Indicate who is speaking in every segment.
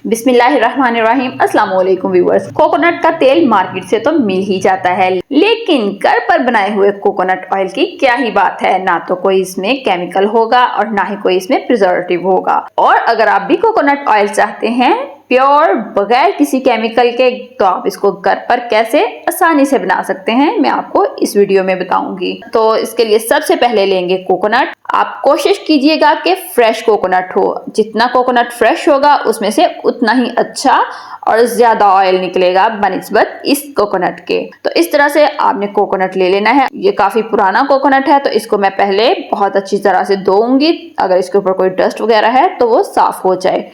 Speaker 1: बिस्मिल्लाहिर्रहमानिर्रहीम। अस्सलाम वालेकुम व्यूअर्स। कोकोनट का तेल मार्केट से तो मिल ही जाता है, लेकिन घर पर बनाए हुए कोकोनट ऑयल की क्या ही बात है। ना तो कोई इसमें केमिकल होगा और ना ही कोई इसमें प्रिजर्वेटिव होगा। और अगर आप भी कोकोनट ऑयल चाहते हैं प्योर बगैर किसी केमिकल के, तो आप इसको घर पर कैसे आसानी से बना सकते हैं मैं आपको इस वीडियो में बताऊंगी। तो इसके लिए सबसे पहले लेंगे कोकोनट। आप कोशिश कीजिएगा कि फ्रेश कोकोनट हो। जितना कोकोनट फ्रेश होगा उसमें से उतना ही अच्छा और ज्यादा ऑयल निकलेगा बनिस्बत इस कोकोनट के। तो इस तरह से आपने कोकोनट ले लेना है। ये काफी पुराना कोकोनट है, तो इसको मैं पहले बहुत अच्छी तरह से धोऊंगी। अगर इसके ऊपर कोई डस्ट वगैरह है तो वो साफ हो जाए।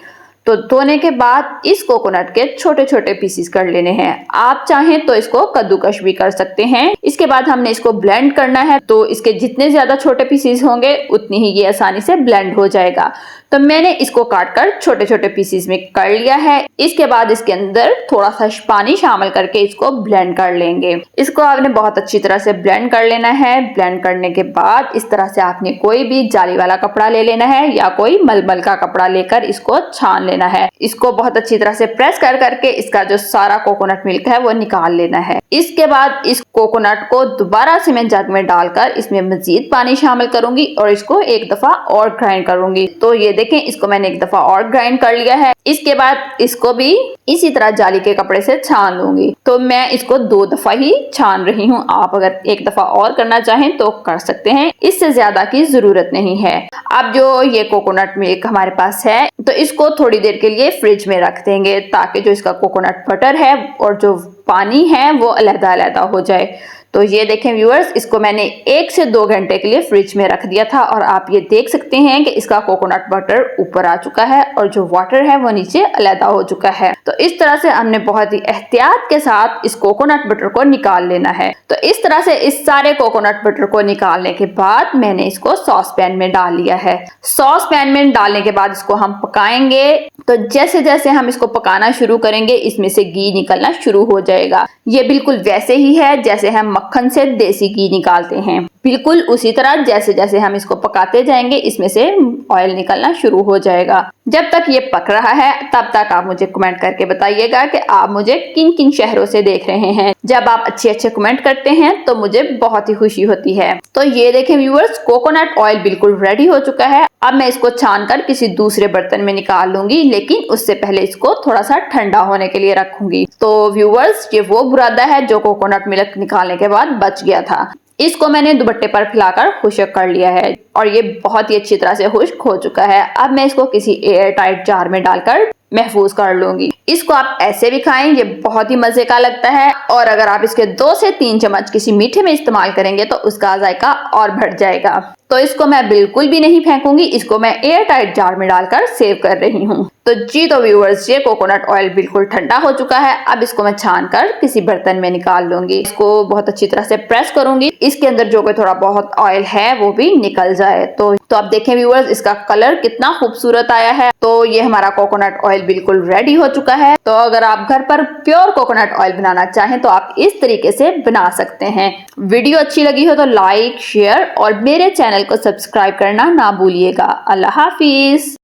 Speaker 1: तो धोने के बाद इस कोकोनट के छोटे छोटे पीसेस कर लेने हैं। आप चाहें तो इसको कद्दूकश भी कर सकते हैं। इसके बाद हमने इसको ब्लेंड करना है, तो इसके जितने ज्यादा छोटे पीसेस होंगे उतनी ही ये आसानी से ब्लेंड हो जाएगा। तो मैंने इसको काट कर छोटे छोटे पीसेस में कर लिया है। इसके बाद इसके अंदर थोड़ा सा पानी शामिल करके इसको ब्लेंड कर लेंगे। इसको आपने बहुत अच्छी तरह से ब्लेंड कर लेना है। ब्लेंड करने के बाद इस तरह से आपने कोई भी जाली वाला कपड़ा ले लेना है या कोई मलमल का कपड़ा लेकर इसको छान लेना है। इसको बहुत अच्छी तरह से प्रेस कर करके इसका जो सारा कोकोनट मिल्क है वो निकाल लेना है। इसके बाद इस कोकोनट को दोबारा से मैं जग में डालकर इसमें मजीद पानी शामिल करूंगी और इसको एक दफा और ग्राइंड करूंगी। तो ये देखें, इसको मैंने एक दफा और ग्राइंड कर लिया है। इसके बाद इसको भी इसी तरह जाली के कपड़े से छान लूंगी। तो मैं इसको 2 दफा ही छान रही हूँ। आप अगर एक दफा और करना चाहें तो कर सकते हैं, इससे ज्यादा की जरूरत नहीं है। अब जो ये कोकोनट मिल्क हमारे पास है, तो इसको थोड़ी देर के लिए फ्रिज में रख देंगे ताकि जो इसका कोकोनट बटर है और जो पानी है वो अलग-अलग हो जाए। तो ये देखें व्यूअर्स, इसको मैंने 1 से 2 घंटे के लिए फ्रिज में रख दिया था और आप ये देख सकते हैं कि इसका कोकोनट बटर ऊपर आ चुका है और जो वाटर है वो नीचे अलग हो चुका है। तो इस तरह से हमने बहुत ही एहतियात के साथ इस कोकोनट बटर को निकाल लेना है। तो इस तरह से इस सारे कोकोनट बटर को निकालने के बाद मैंने इसको सॉस पैन में डाल लिया है। सॉस पैन में डालने के बाद इसको हम पकाएंगे। तो जैसे जैसे हम इसको पकाना शुरू करेंगे इसमें से घी निकलना शुरू हो जाएगा। ये बिल्कुल वैसे ही है जैसे हम मक्खन से देसी घी निकालते हैं, बिल्कुल उसी तरह। जैसे जैसे हम इसको पकाते जाएंगे इसमें से ऑयल निकलना शुरू हो जाएगा। जब तक ये पक रहा है तब तक आप मुझे कमेंट करके बताइएगा कि आप मुझे किन किन शहरों से देख रहे हैं। जब आप अच्छे अच्छे कमेंट करते हैं तो मुझे बहुत ही खुशी होती है। तो ये देखें व्यूअर्स, कोकोनट ऑयल बिल्कुल रेडी हो चुका है। अब मैं इसको छानकर किसी दूसरे बर्तन में निकाल लूंगी, लेकिन उससे पहले इसको थोड़ा सा ठंडा होने के लिए रखूंगी। तो व्यूअर्स, ये वो बुरादा है जो कोकोनट मिल्क निकालने के बाद बच गया था। इसको मैंने दुपट्टे पर फैलाकर खुश्क कर लिया है और ये बहुत ही अच्छी तरह से खुश्क हो चुका है। अब मैं इसको किसी एयर टाइट जार में डालकर महफूज कर लूंगी। इसको आप ऐसे भी खाएं, ये बहुत ही मजे का लगता है। और अगर आप इसके 2 से 3 चम्मच किसी मीठे में इस्तेमाल करेंगे तो उसका जायका और बढ़ जाएगा। तो इसको मैं बिल्कुल भी नहीं फेंकूंगी, इसको मैं एयर टाइट जार में डालकर सेव कर रही हूँ। तो जी तो व्यूअर्स, ये कोकोनट ऑयल बिल्कुल ठंडा हो चुका है। अब इसको मैं छान कर किसी बर्तन में निकाल लूंगी। इसको बहुत अच्छी तरह से प्रेस करूंगी, इसके अंदर जो कोई थोड़ा बहुत ऑयल है वो भी निकल जाए। तो आप देखें व्यूअर्स, इसका कलर कितना खूबसूरत आया है। तो ये हमारा कोकोनट ऑयल बिल्कुल रेडी हो चुका है। तो अगर आप घर पर प्योर कोकोनट ऑयल बनाना चाहें तो आप इस तरीके से बना सकते हैं। वीडियो अच्छी लगी हो तो लाइक, शेयर और मेरे चैनल को सब्सक्राइब करना ना भूलिएगा। अल्लाह हाफिज।